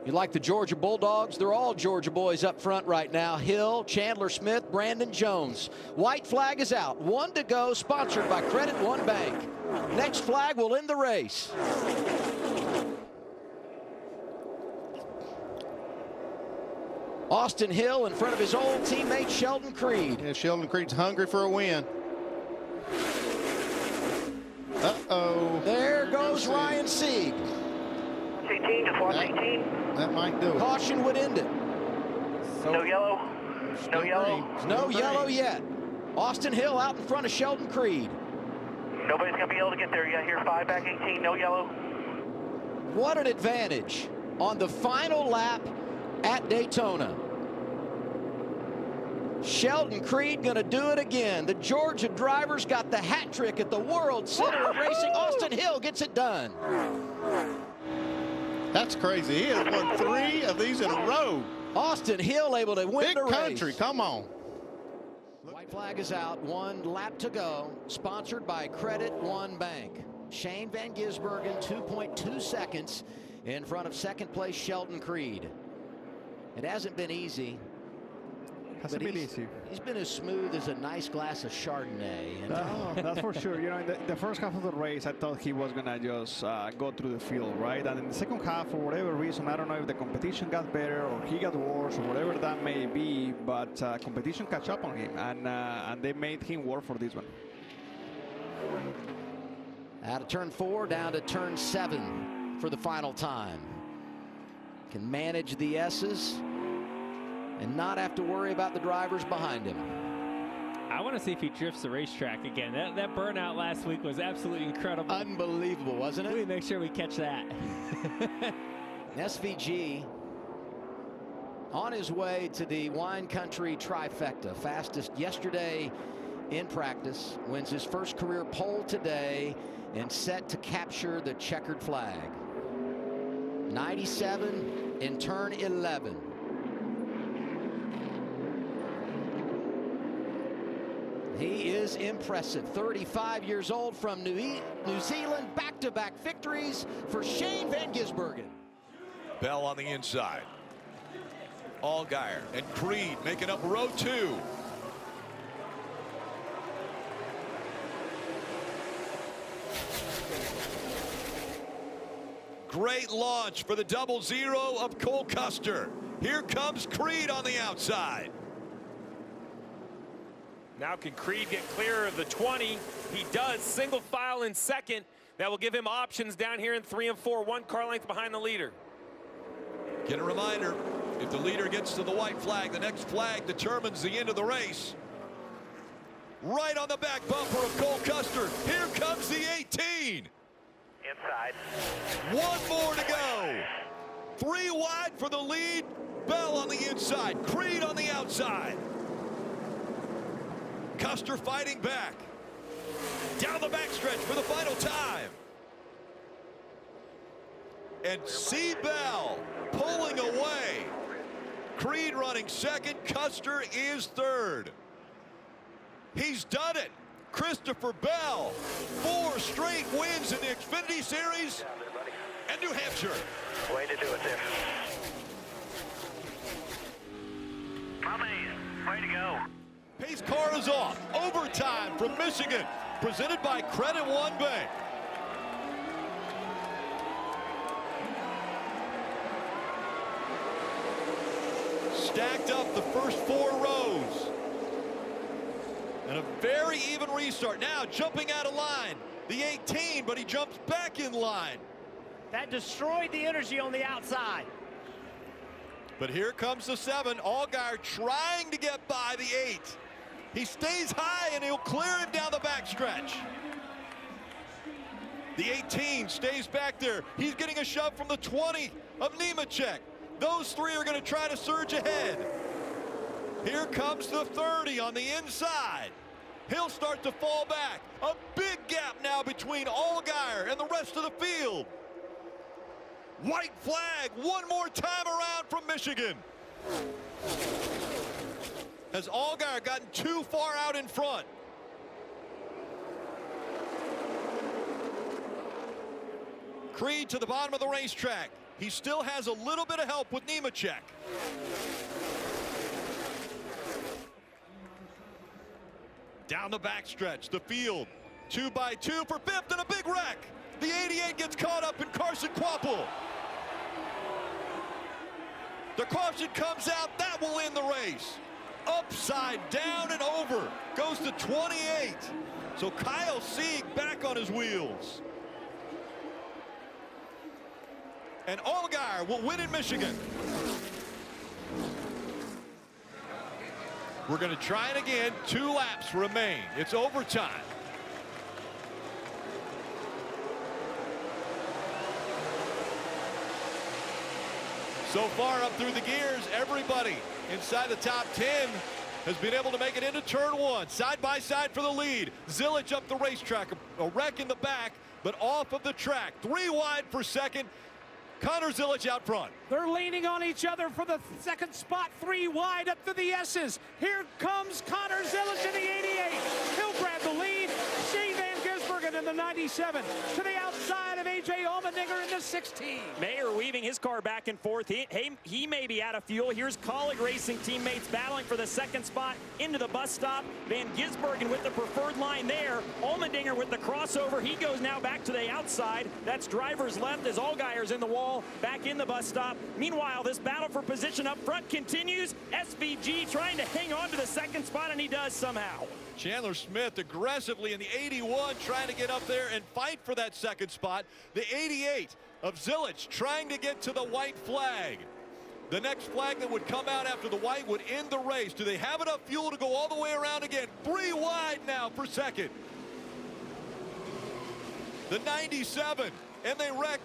You like the Georgia Bulldogs? They're all Georgia boys up front right now. Hill, Chandler Smith, Brandon Jones. White flag is out. 1 to go, sponsored by Credit One Bank. Next flag will end the race. Austin Hill in front of his old teammate Sheldon Creed. Yeah, Sheldon Creed's hungry for a win. Uh-oh. There goes Ryan Sieg. 18 to 18. That might do it. Caution would end it. No yellow. No yellow. No yellow yet. Austin Hill out in front of Sheldon Creed. Nobody's going to be able to get there yet. Here, 5 back 18. No yellow. What an advantage on the final lap at Daytona. Sheldon Creed going to do it again. The Georgia drivers got the hat trick at the World Center of Racing. Austin Hill gets it done. That's crazy. He has won 3 of these in a row. Austin Hill able to win the race. Big country, come on. White flag is out. 1 lap to go. Sponsored by Credit One Bank. Shane Van Gisbergen, 2.2 seconds in front of second place Sheldon Creed. It hasn't been easy. Hasn't been easy. He's been as smooth as a nice glass of Chardonnay. And that's for sure. You know, in the first half of the race, I thought he was going to just go through the field, right? And in the second half, for whatever reason, I don't know if the competition got better or he got worse or whatever that may be, but competition catch up on him, and they made him work for this one. out of turn 4 down to turn 7 for the final time. Can manage the S's and not have to worry about the drivers behind him. I want to see if he drifts the racetrack again. That burnout last week was absolutely incredible. Unbelievable, wasn't it? We make sure we catch that. SVG on his way to the wine country trifecta. Fastest yesterday in practice, wins his first career pole today, and set to capture the checkered flag. 97 in turn 11. He is impressive. 35 years old from New Zealand. Back-to-back victories for Shane Van Gisbergen. Bell on the inside. Allgaier and Creed making up row 2. Great launch for the 0-0 of Cole Custer. Here comes Creed on the outside. Now can Creed get clear of the 20? He does. Single file in second. That will give him options down here in 3 and 4. 1 car length behind the leader. Get a reminder, if the leader gets to the white flag, the next flag determines the end of the race. Right on the back bumper of Cole Custer. Here comes the 18. Inside. 1 more to go. 3 wide for the lead. Bell on the inside. Creed on the outside. Custer fighting back. Down the backstretch for the final time. And C. Bell pulling away. Creed running second. Custer is third. He's done it. Christopher Bell, 4 straight wins in the Xfinity Series and New Hampshire. Way to do it there. Way to go. Pace car is off. Overtime from Michigan. Presented by Credit One Bank. Stacked up the first 4 rows. And a very even restart. Now jumping out of line. The 18, but he jumps back in line. That destroyed the energy on the outside. But here comes the 7. Allgaier trying to get by the 8. He stays high and he'll clear him down the backstretch. The 18 stays back there. He's getting a shove from the 20 of Nemechek. Those 3 are going to try to surge ahead. Here comes the 30 on the inside. He'll start to fall back. A big gap now between Allgaier and the rest of the field. White flag one more time around from Michigan. Has Allgaier gotten too far out in front? Creed to the bottom of the racetrack. He still has a little bit of help with Nemechek. Down the backstretch, the field, 2 by 2 for fifth and a big wreck. The 88 gets caught up in Carson Kvapil. The caution comes out, that will end the race. Upside down and over, goes to 28. So Kyle Sieg back on his wheels. And Allgaier will win in Michigan. We're going to try it again. 2 laps remain. It's overtime. So far up through the gears, everybody inside the top 10 has been able to make it into turn 1. Side by side for the lead. Zilich up the racetrack. A wreck in the back, but off of the track. 3 wide for second. Connor Zilich out front. They're leaning on each other for the second spot. 3 wide up to the S's. Here comes Connor Zilich in the 88. He'll grab the lead. Shane Van Gisbergen in the 97. To the outside of A.J. Allmendinger in the 16. Mayer weaving his car back and forth. He may be out of fuel. Here's Colleague Racing teammates battling for the second spot into the bus stop. Van Gisbergen with the preferred line there. Allmendinger with the crossover. He goes now back to the outside. That's driver's left as Allgaier's in the wall. Back in the bus stop. Meanwhile, this battle for position up front continues. SVG trying to hang on to the second spot, and he does somehow. Chandler Smith aggressively in the 81 trying to get up there and fight for that second spot. The 88 of Zilich trying to get to the white flag. The next flag that would come out after the white would end the race. Do they have enough fuel to go all the way around again? 3 wide now for second. The 97, and they wreck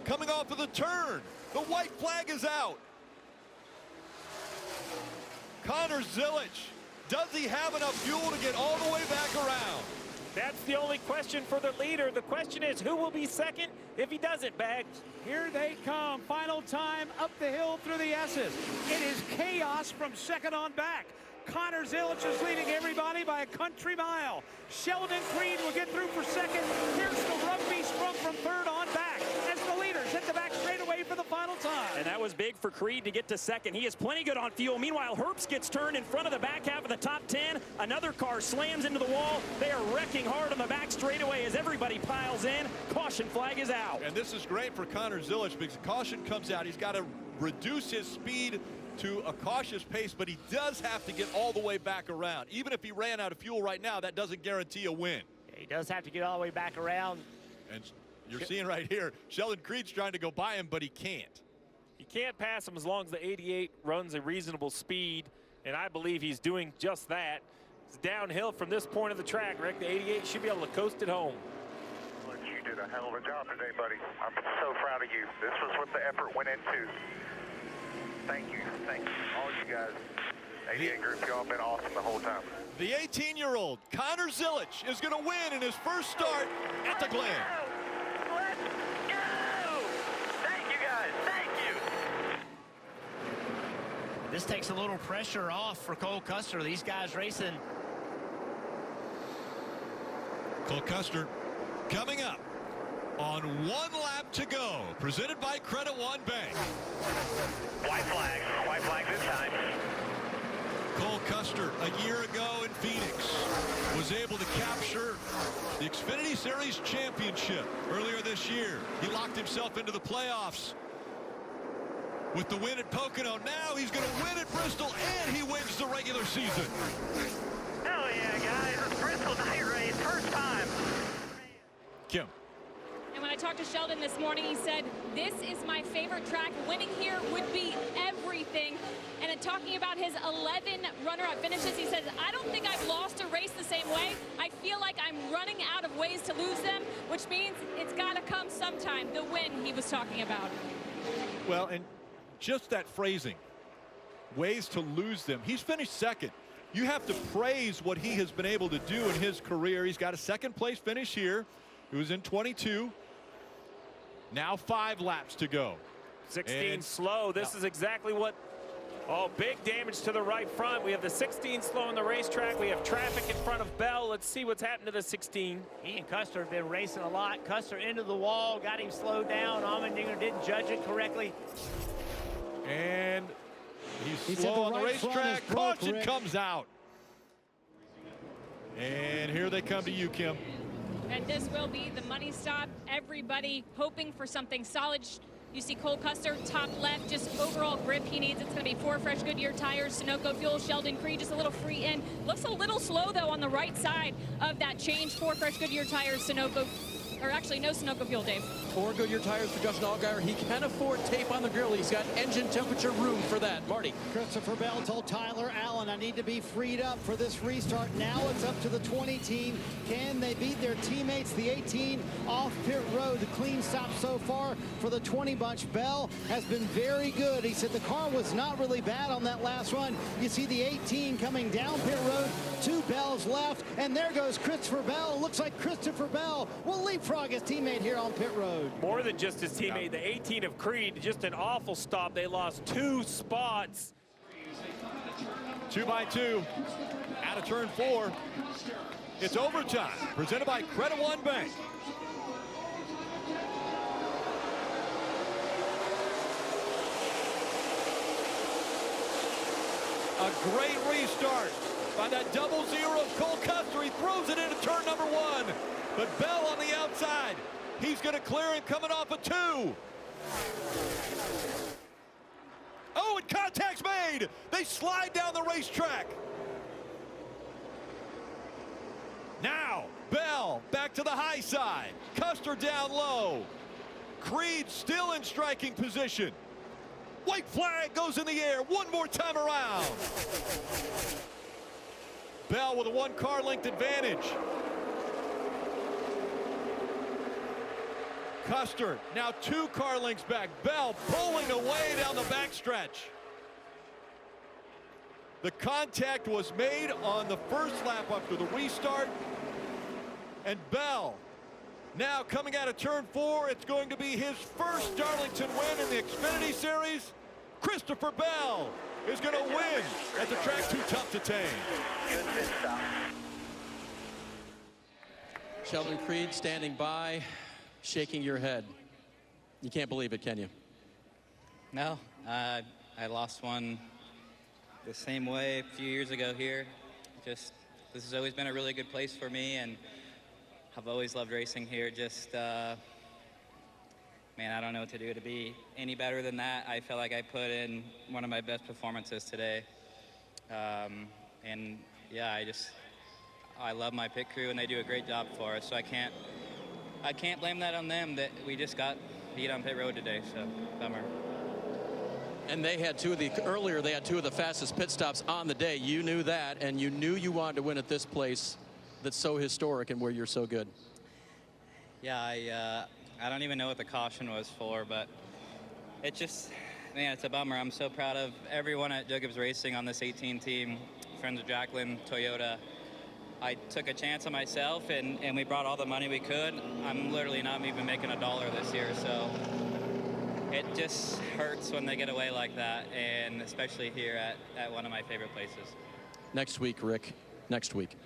coming off of the turn. The white flag is out. Connor Zilich, does he have enough fuel to get all the way back around? That's the only question for the leader. The question is, who will be second if he doesn't, Bags? Here they come. Final time up the hill through the S's. It is chaos from second on back. Connor Zilich is leading everybody by a country mile. Sheldon Creed will get through for second. Here's the rugby sprung from third on back as the leaders hit the back straightaway for the final time. And that was big for Creed to get to second. He is plenty good on fuel. Meanwhile, Herbst gets turned in front of the back half of the top 10. Another car slams into the wall. They are wrecking hard on the back straightaway as everybody piles in. Caution flag is out. And this is great for Connor Zilich because caution comes out. He's got to reduce his speed to a cautious pace, but he does have to get all the way back around. Even if he ran out of fuel right now, that doesn't guarantee a win. He does have to get all the way back around. And you're seeing right here, Sheldon Creed's trying to go by him, but he can't. You can't pass him as long as the 88 runs a reasonable speed, and I believe he's doing just that. It's downhill from this point of the track, Rick. The 88 should be able to coast it home. Look, you did a hell of a job today, buddy. I'm so proud of you. This was what the effort went into. Thank you, all you guys. 88 group, y'all been awesome the whole time. The 18-year-old Connor Zilich is going to win in his first start at the Glen. Let's go! Thank you guys, thank you. This takes a little pressure off for Cole Custer. These guys racing. Cole Custer coming up on 1 lap to go, presented by Credit One Bank. White flag this time. Cole Custer, a year ago in Phoenix, was able to capture the Xfinity Series championship earlier this year. He locked himself into the playoffs with the win at Pocono. Now he's going to win at Bristol, and he wins the regular season. Hell yeah, guys. Bristol night race, first time. Kim. And when I talked to Sheldon this morning, he said, this is my favorite track. Winning here would be everything. And in talking about his 11 runner-up finishes, he says, I don't think I've lost a race the same way. I feel like I'm running out of ways to lose them, which means it's got to come sometime, the win he was talking about. Well, and just that phrasing, ways to lose them. He's finished second. You have to praise what he has been able to do in his career. He's got a second-place finish here. He was in 22. Now 5 laps to go. 16 slow. This is exactly what Oh, big damage to the right front. We have the 16 slowing the racetrack. We have traffic in front of Bell. Let's see what's happened to the 16. He and Custer have been racing a lot. Custer into the wall, got him slowed down. Allmendinger didn't judge it correctly. And he's slow on the racetrack. Caution comes out. And here they come to you, Kim. And this will be the money stop. Everybody hoping for something solid. You see Cole Custer, top left, just overall grip he needs. It's going to be 4 fresh Goodyear tires, Sunoco fuel. Sheldon Creed just a little free in. Looks a little slow, though, on the right side of that change. 4 fresh Goodyear tires, Sunoco, or actually no Sunoco fuel, Dave. 4 Goodyear tires for Justin Allgaier. He can afford tape on the grill. He's got engine temperature room for that. Marty. Christopher Bell told Tyler Allen, I need to be freed up for this restart. Now it's up to the 20 team. Can they beat their teammates? The 18 off pit road. The clean stop so far for the 20 bunch. Bell has been very good. He said the car was not really bad on that last run. You see the 18 coming down pit road. 2 Bells left. And there goes Christopher Bell. It looks like Christopher Bell will leapfrog his teammate here on pit road. More than just his teammate, the 18 of Creed, just an awful stop. They lost 2 spots. 2 by 2 out of turn 4. It's overtime, presented by Credit One Bank. A great restart by that 0-0 of Cole Custer. He throws it into turn number 1, but Bell on the outside. He's going to clear him coming off a 2. Oh, and contact's made. They slide down the racetrack. Now, Bell back to the high side. Custer down low. Creed still in striking position. White flag goes in the air one more time around. Bell with a 1 car length advantage. Custer now 2 car lengths back. Bell pulling away down the backstretch. The contact was made on the first lap after the restart. And Bell now coming out of turn 4. It's going to be his first Darlington win in the Xfinity Series. Christopher Bell is going to win at the track too tough to tame. Sheldon Creed standing by, shaking your head. You can't believe it, can you? No, I lost one the same way a few years ago here. This has always been a really good place for me, and I've always loved racing here. Man, I don't know what to do to be any better than that. I feel like I put in one of my best performances today. And yeah, I love my pit crew, and they do a great job for us. So I can't blame that on them that we just got beat on pit road today, so bummer. And they had earlier they had 2 of the fastest pit stops on the day. You knew that, and you knew you wanted to win at this place that's so historic and where you're so good. Yeah, I don't even know what the caution was for, but man, it's a bummer. I'm so proud of everyone at Joe Gibbs Racing on this 18 team, friends of Jacqueline, Toyota. I took a chance on myself, and we brought all the money we could. I'm literally not even making $1 this year, so it just hurts when they get away like that, and especially here at one of my favorite places. Next week, Rick. Next week.